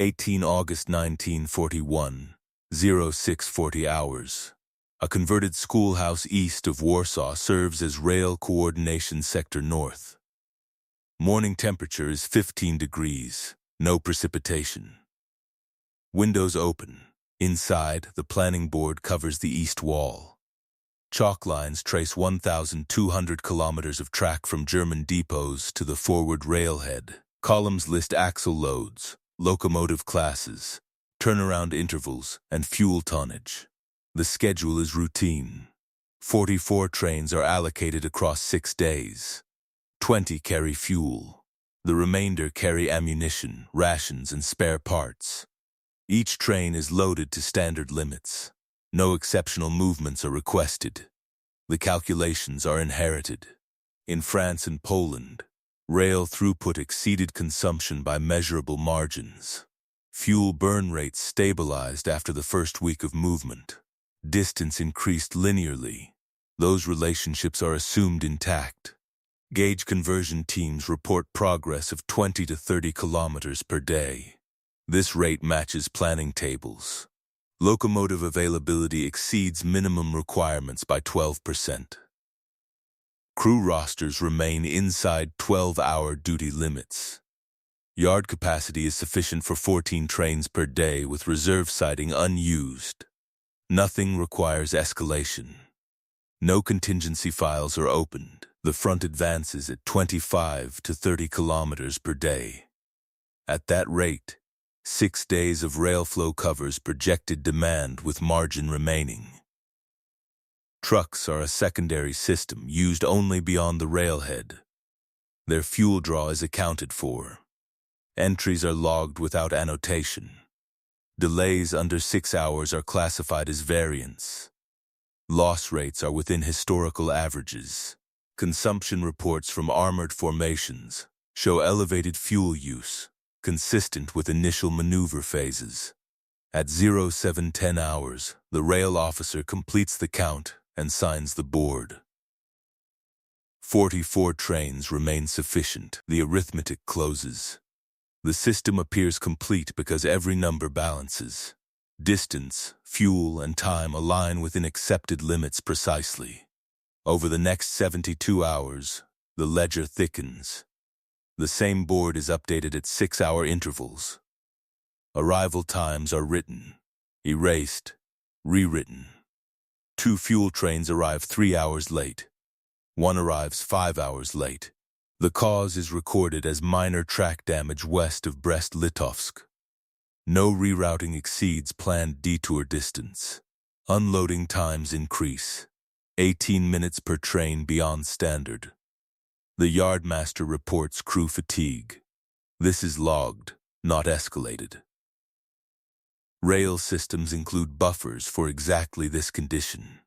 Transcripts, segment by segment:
18 August 1941, 0640 hours. A converted schoolhouse east of Warsaw serves as Rail Coordination Sector North. Morning temperature is 15 degrees, no precipitation. Windows open. Inside, the planning board covers the east wall. Chalk lines trace 1,200 kilometers of track from German depots to the forward railhead. Columns list axle loads, locomotive classes, turnaround intervals, and fuel tonnage. The schedule is routine. 44 trains are allocated across 6 days. 20 carry fuel. The remainder carry ammunition, rations, and spare parts. Each train is loaded to standard limits. No exceptional movements are requested. The calculations are inherited. In France and Poland, rail throughput exceeded consumption by measurable margins. Fuel burn rates stabilized after the first week of movement. Distance increased linearly. Those relationships are assumed intact. Gauge conversion teams report progress of 20 to 30 kilometers per day. This rate matches planning tables. Locomotive availability exceeds minimum requirements by 12%. Crew rosters remain inside 12-hour duty limits. Yard capacity is sufficient for 14 trains per day with reserve siding unused. Nothing requires escalation. No contingency files are opened. The front advances at 25 to 30 kilometers per day. At that rate, 6 days of rail flow covers projected demand with margin remaining. Trucks are a secondary system used only beyond the railhead. Their fuel draw is accounted for. Entries are logged without annotation. Delays under 6 hours are classified as variance. Loss rates are within historical averages. Consumption reports from armored formations show elevated fuel use, consistent with initial maneuver phases. At 0710 hours, the rail officer completes the count and signs the board. 44 trains remain sufficient. The arithmetic closes. The system appears complete because every number balances. Distance, fuel, and time align within accepted limits precisely. Over the next 72 hours, the ledger thickens. The same board is updated at 6-hour intervals. Arrival times are written, erased, rewritten. 2 fuel trains arrive 3 hours late. 1 arrives 5 hours late. The cause is recorded as minor track damage west of Brest-Litovsk. No rerouting exceeds planned detour distance. Unloading times increase. 18 minutes per train beyond standard. The yardmaster reports crew fatigue. This is logged, not escalated. Rail systems include buffers for exactly this condition.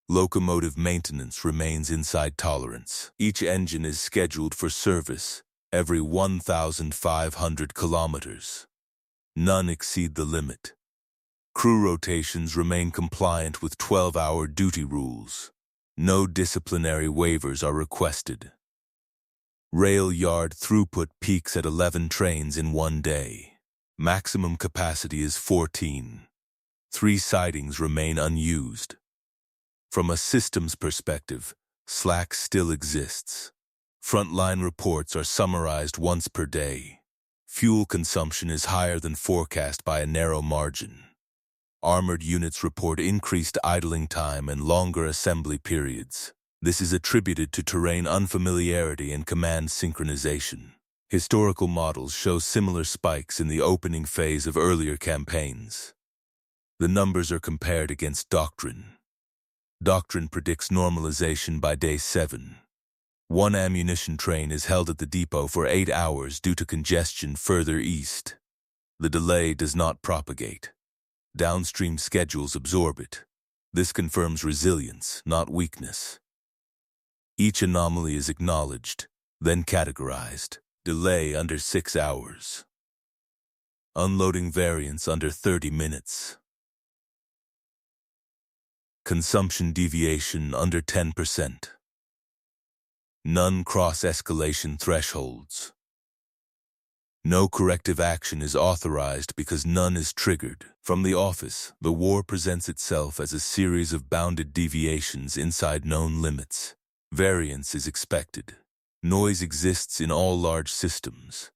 Locomotive maintenance remains inside tolerance. Each engine is scheduled for service every 1,500 kilometers. None exceed the limit. Crew rotations remain compliant with 12-hour duty rules. No disciplinary waivers are requested. Rail yard throughput peaks at 11 trains in one day. Maximum capacity is 14. 3 sidings remain unused. From a systems perspective, slack still exists. Frontline reports are summarized once per day. Fuel consumption is higher than forecast by a narrow margin. Armored units report increased idling time and longer assembly periods. This is attributed to terrain unfamiliarity and command synchronization. Historical models show similar spikes in the opening phase of earlier campaigns. The numbers are compared against Doctrine. Doctrine predicts normalization by day 7. 1 ammunition train is held at the depot for 8 hours due to congestion further east. The delay does not propagate. Downstream schedules absorb it. This confirms resilience, not weakness. Each anomaly is acknowledged, then categorized. Delay under 6 hours. Unloading variance under 30 minutes. Consumption deviation under 10%. None cross escalation thresholds. No corrective action is authorized because none is triggered. From the office, the war presents itself as a series of bounded deviations inside known limits. Variance is expected. Noise exists in all large systems.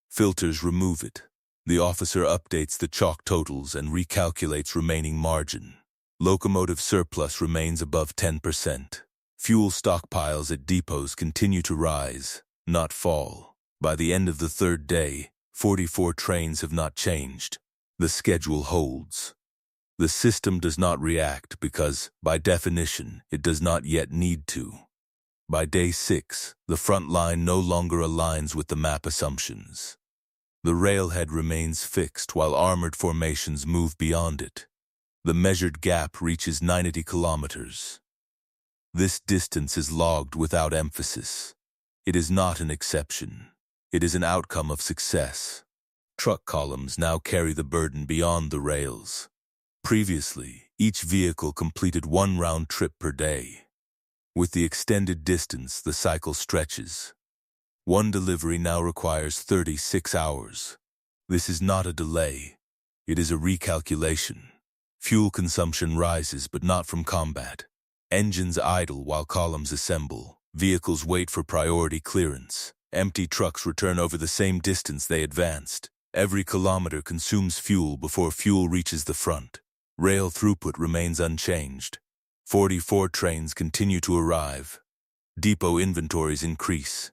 Filters remove it. The officer updates the chalk totals and recalculates remaining margin. Locomotive surplus remains above 10%. Fuel stockpiles at depots continue to rise, not fall. By the end of the third day, 44 trains have not changed. The schedule holds. The system does not react because, by definition, it does not yet need to. By day 6, the front line no longer aligns with the map assumptions. The railhead remains fixed while armored formations move beyond it. The measured gap reaches 90 kilometers. This distance is logged without emphasis. It is not an exception. It is an outcome of success. Truck columns now carry the burden beyond the rails. Previously, each vehicle completed one round trip per day. With the extended distance, the cycle stretches. One delivery now requires 36 hours. This is not a delay. It is a recalculation. Fuel consumption rises, but not from combat. Engines idle while columns assemble. Vehicles wait for priority clearance. Empty trucks return over the same distance they advanced. Every kilometer consumes fuel before fuel reaches the front. Rail throughput remains unchanged. 44 trains continue to arrive. Depot inventories increase.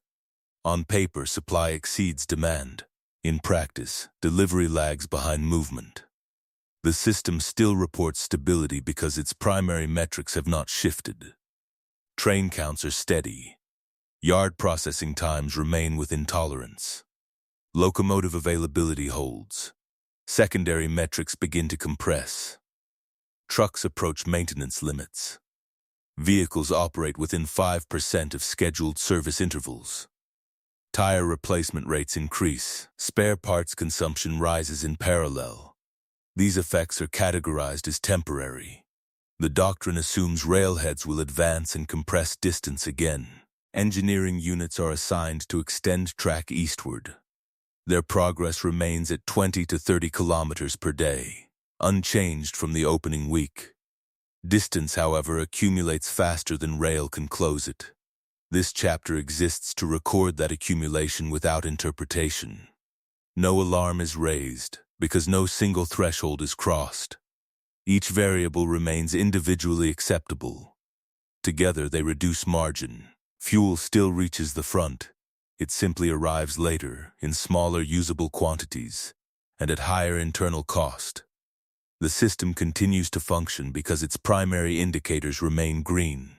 On paper, supply exceeds demand. In practice, delivery lags behind movement. The system still reports stability because its primary metrics have not shifted. Train counts are steady. Yard processing times remain within tolerance. Locomotive availability holds. Secondary metrics begin to compress. Trucks approach maintenance limits. Vehicles operate within 5% of scheduled service intervals. Tire replacement rates increase. Spare parts consumption rises in parallel. These effects are categorized as temporary. The doctrine assumes railheads will advance and compress distance again. Engineering units are assigned to extend track eastward. Their progress remains at 20 to 30 kilometers per day, unchanged from the opening week. Distance, however, accumulates faster than rail can close it. This chapter exists to record that accumulation without interpretation. No alarm is raised, because no single threshold is crossed. Each variable remains individually acceptable. Together they reduce margin. Fuel still reaches the front. It simply arrives later, in smaller usable quantities, and at higher internal cost. The system continues to function because its primary indicators remain green.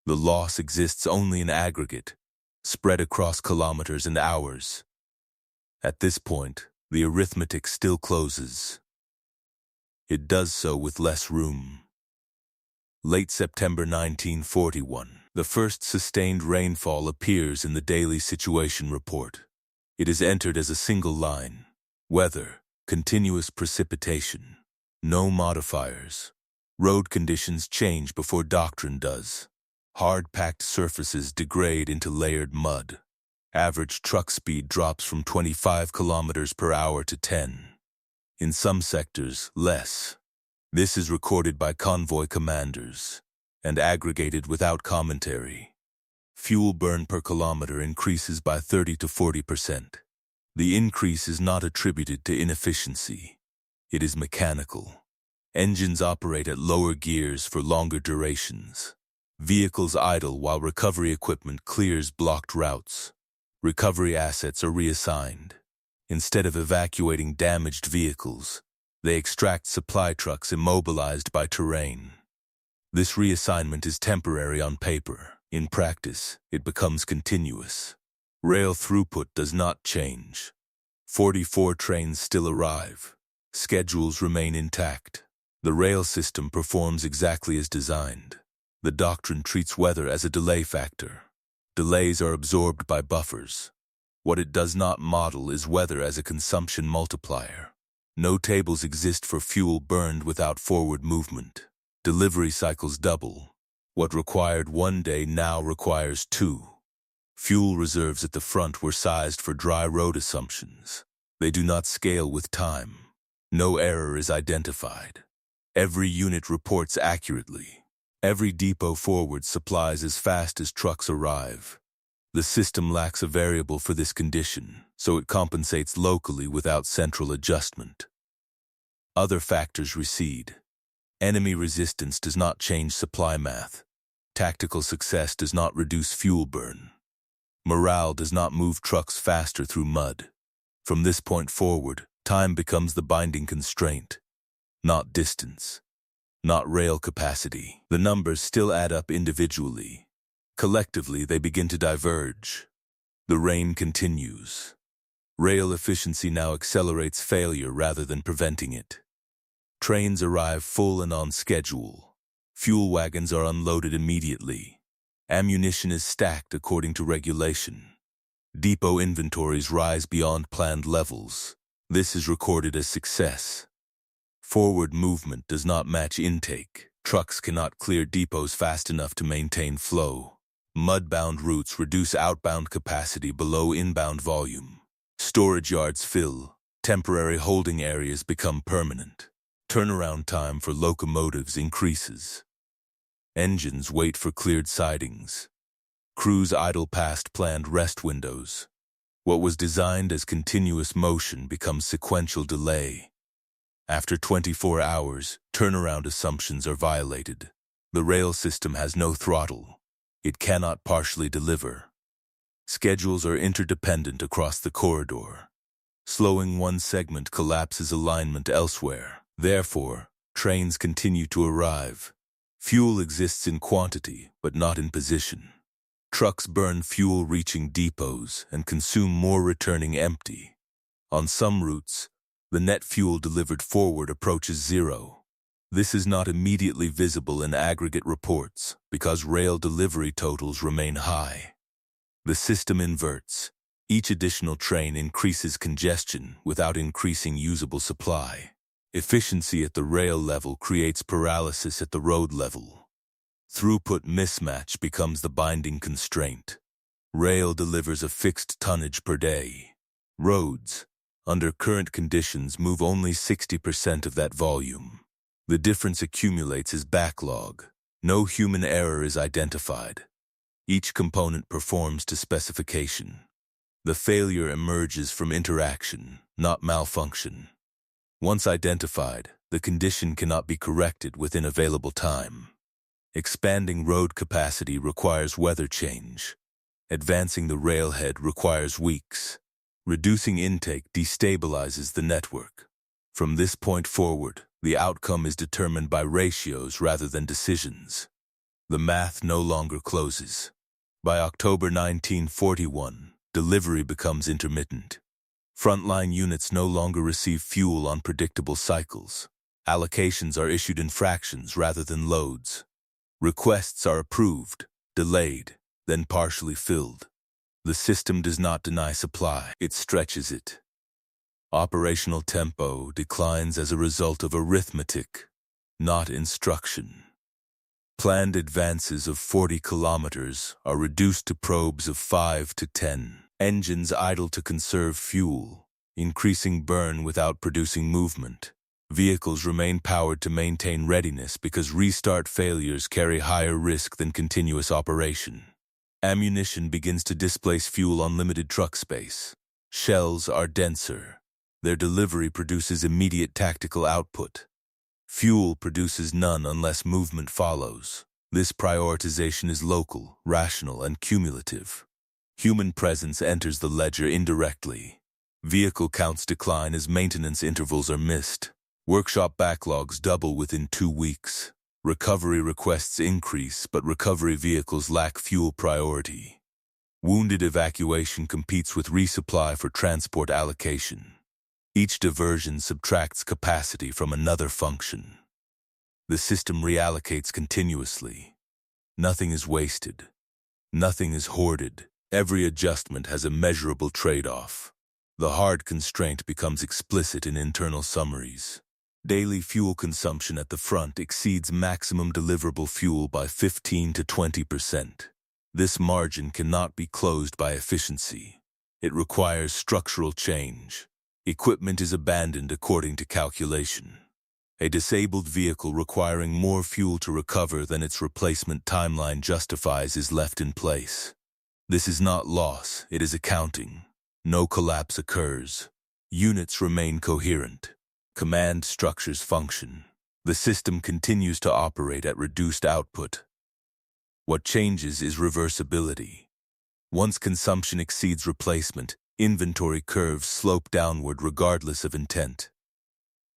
The loss exists only in aggregate, spread across kilometers and hours. At this point, the arithmetic still closes. It does so with less room. Late September 1941, the first sustained rainfall appears in the daily situation report. It is entered as a single line. Weather, continuous precipitation. No modifiers. Road conditions change before Doctrine does. Hard-packed surfaces degrade into layered mud. Average truck speed drops from 25 kilometers per hour to 10. In some sectors, less. This is recorded by convoy commanders and aggregated without commentary. Fuel burn per kilometer increases by 30 to 40%. The increase is not attributed to inefficiency. It is mechanical. Engines operate at lower gears for longer durations. Vehicles idle while recovery equipment clears blocked routes. Recovery assets are reassigned. Instead of evacuating damaged vehicles, they extract supply trucks immobilized by terrain. This reassignment is temporary on paper. In practice, it becomes continuous. Rail throughput does not change. 44 trains still arrive. Schedules remain intact. The rail system performs exactly as designed. The doctrine treats weather as a delay factor. Delays are absorbed by buffers. What it does not model is weather as a consumption multiplier. No tables exist for fuel burned without forward movement. Delivery cycles double. What required one day now requires 2. Fuel reserves at the front were sized for dry road assumptions. They do not scale with time. No error is identified. Every unit reports accurately. Every depot forward supplies as fast as trucks arrive. The system lacks a variable for this condition, so it compensates locally without central adjustment. Other factors recede. Enemy resistance does not change supply math. Tactical success does not reduce fuel burn. Morale does not move trucks faster through mud. From this point forward, time becomes the binding constraint, not distance, not rail capacity. The numbers still add up individually. Collectively, they begin to diverge. The rain continues. Rail efficiency now accelerates failure rather than preventing it. Trains arrive full and on schedule. Fuel wagons are unloaded immediately. Ammunition is stacked according to regulation. Depot inventories rise beyond planned levels. This is recorded as success. Forward movement does not match intake. Trucks cannot clear depots fast enough to maintain flow. Mud-bound routes reduce outbound capacity below inbound volume. Storage yards fill. Temporary holding areas become permanent. Turnaround time for locomotives increases. Engines wait for cleared sidings. Crews idle past planned rest windows. What was designed as continuous motion becomes sequential delay. After 24 hours, turnaround assumptions are violated. The rail system has no throttle. It cannot partially deliver. Schedules are interdependent across the corridor. Slowing one segment collapses alignment elsewhere. Therefore, trains continue to arrive. Fuel exists in quantity, but not in position. Trucks burn fuel reaching depots and consume more returning empty. On some routes, the net fuel delivered forward approaches zero. This is not immediately visible in aggregate reports because rail delivery totals remain high. The system inverts. Each additional train increases congestion without increasing usable supply. Efficiency at the rail level creates paralysis at the road level. Throughput mismatch becomes the binding constraint. Rail delivers a fixed tonnage per day. Roads, under current conditions, move only 60% of that volume. The difference accumulates as backlog. No human error is identified. Each component performs to specification. The failure emerges from interaction, not malfunction. Once identified, the condition cannot be corrected within available time. Expanding road capacity requires weather change. Advancing the railhead requires weeks. Reducing intake destabilizes the network. From this point forward, the outcome is determined by ratios rather than decisions. The math no longer closes. By October 1941, delivery becomes intermittent. Frontline units no longer receive fuel on predictable cycles. Allocations are issued in fractions rather than loads. Requests are approved, delayed, then partially filled. The system does not deny supply, it stretches it. Operational tempo declines as a result of arithmetic, not instruction. Planned advances of 40 kilometers are reduced to probes of 5 to 10. Engines idle to conserve fuel, increasing burn without producing movement. Vehicles remain powered to maintain readiness because restart failures carry higher risk than continuous operation. Ammunition begins to displace fuel on limited truck space. Shells are denser. Their delivery produces immediate tactical output. Fuel produces none unless movement follows. This prioritization is local, rational, and cumulative. Human presence enters the ledger indirectly. Vehicle counts decline as maintenance intervals are missed. Workshop backlogs double within 2 weeks. Recovery requests increase, but recovery vehicles lack fuel priority. Wounded evacuation competes with resupply for transport allocation. Each diversion subtracts capacity from another function. The system reallocates continuously. Nothing is wasted. Nothing is hoarded. Every adjustment has a measurable trade-off. The hard constraint becomes explicit in internal summaries. Daily fuel consumption at the front exceeds maximum deliverable fuel by 15 to 20%. This margin cannot be closed by efficiency. It requires structural change. Equipment is abandoned according to calculation. A disabled vehicle requiring more fuel to recover than its replacement timeline justifies is left in place. This is not loss, it is accounting. No collapse occurs. Units remain coherent. Command structures function. The system continues to operate at reduced output. What changes is reversibility. Once consumption exceeds replacement, inventory curves slope downward regardless of intent.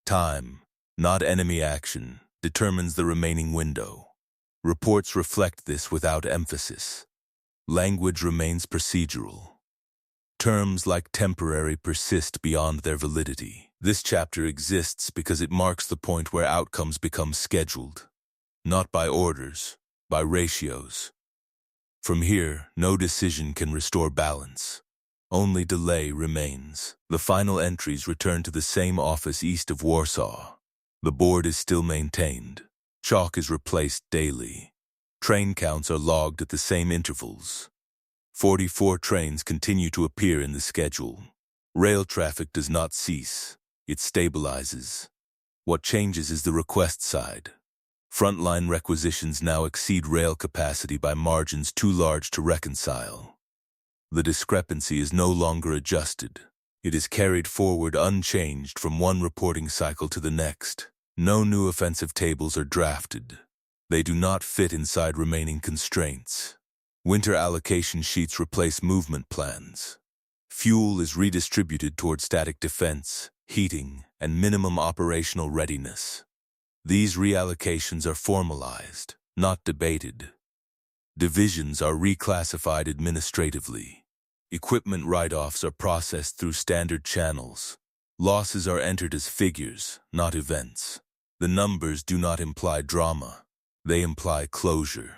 Time, not enemy action, determines the remaining window. Reports reflect this without emphasis. Language remains procedural. Terms like temporary persist beyond their validity. This chapter exists because it marks the point where outcomes become scheduled, not by orders, by ratios. From here, no decision can restore balance. Only delay remains. The final entries return to the same office east of Warsaw. The board is still maintained. Chalk is replaced daily. Train counts are logged at the same intervals. 44 trains continue to appear in the schedule. Rail traffic does not cease. It stabilizes. What changes is the request side. Frontline requisitions now exceed rail capacity by margins too large to reconcile. The discrepancy is no longer adjusted. It is carried forward unchanged from one reporting cycle to the next. No new offensive tables are drafted. They do not fit inside remaining constraints. Winter allocation sheets replace movement plans. Fuel is redistributed toward static defense, heating, and minimum operational readiness. These reallocations are formalized, not debated. Divisions are reclassified administratively. Equipment write-offs are processed through standard channels. Losses are entered as figures, not events. The numbers do not imply drama. They imply closure.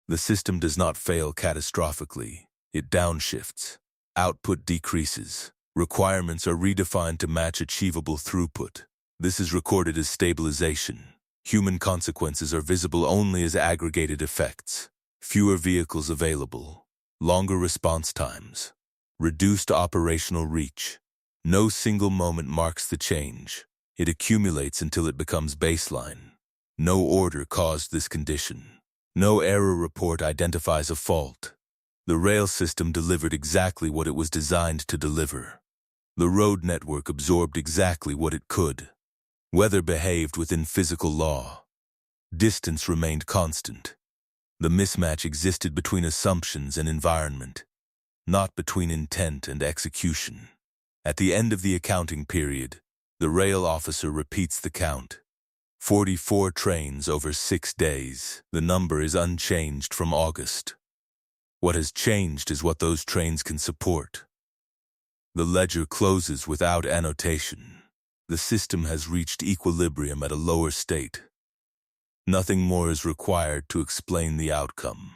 The system does not fail catastrophically. It downshifts. Output decreases. Requirements are redefined to match achievable throughput. This is recorded as stabilization. Human consequences are visible only as aggregated effects. Fewer vehicles available. Longer response times. Reduced operational reach. No single moment marks the change. It accumulates until it becomes baseline. No order caused this condition. No error report identifies a fault. The rail system delivered exactly what it was designed to deliver. The road network absorbed exactly what it could. Weather behaved within physical law. Distance remained constant. The mismatch existed between assumptions and environment, not between intent and execution. At the end of the accounting period, the rail officer repeats the count. 44 trains over 6 days. The number is unchanged from August. What has changed is what those trains can support. The ledger closes without annotation. The system has reached equilibrium at a lower state. Nothing more is required to explain the outcome.